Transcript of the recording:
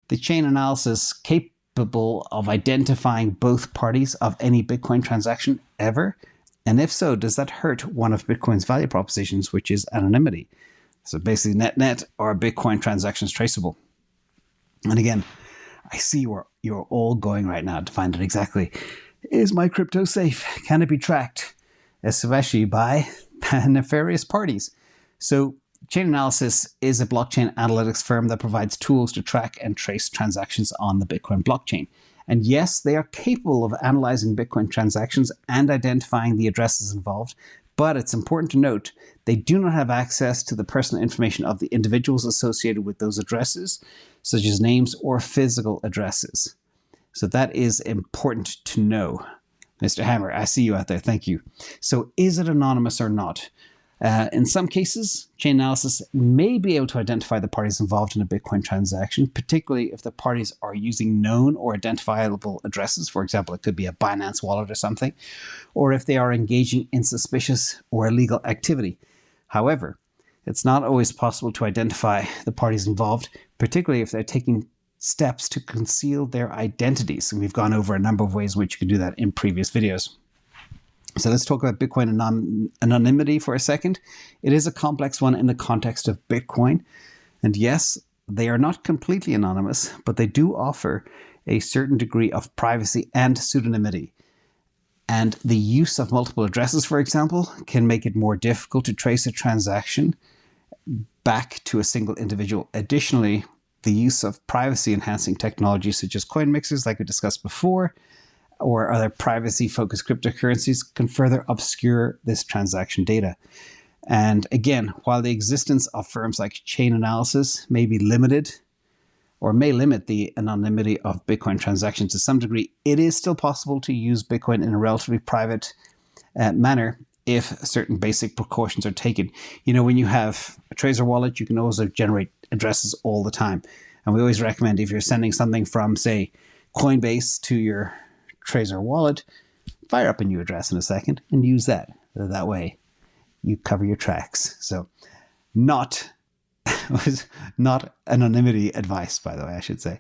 the chain analysis capable of identifying both parties of any Bitcoin transaction ever? And if so, does that hurt one of Bitcoin's value propositions, which is anonymity? So basically, net, are Bitcoin transactions traceable? And again, I see where you're all going right now to find out exactly, is my crypto safe? Can it be tracked? Especially by nefarious parties. So Chain Analysis is a blockchain analytics firm that provides tools to track and trace transactions on the Bitcoin blockchain. And yes, they are capable of analyzing Bitcoin transactions and identifying the addresses involved, but it's important to note they do not have access to the personal information of the individuals associated with those addresses, such as names or physical addresses. So that is important to know. Mr. Hammer, I see you out there. Thank you. So is it anonymous or not? In some cases, chain analysis may be able to identify the parties involved in a Bitcoin transaction, particularly if the parties are using known or identifiable addresses. For example, it could be a Binance wallet or something, or if they are engaging in suspicious or illegal activity. However, it's not always possible to identify the parties involved, particularly if they're taking steps to conceal their identities. And we've gone over a number of ways in which you can do that in previous videos. So let's talk about Bitcoin anonymity for a second. It is a complex one in the context of Bitcoin. And yes, they are not completely anonymous, but they do offer a certain degree of privacy and pseudonymity. And the use of multiple addresses, for example, can make it more difficult to trace a transaction back to a single individual. Additionally, the use of privacy-enhancing technologies such as coin mixers, like we discussed before, or other privacy-focused cryptocurrencies can further obscure this transaction data. And again, while the existence of firms like Chain Analysis may be limited or may limit the anonymity of Bitcoin transactions to some degree, it is still possible to use Bitcoin in a relatively private manner if certain basic precautions are taken. You know, when you have a Trezor wallet, you can also generate addresses all the time. And we always recommend if you're sending something from, say, Coinbase to your Trezor wallet, fire up a new address in a second and use that. That way you cover your tracks. So not anonymity advice, by the way, I should say.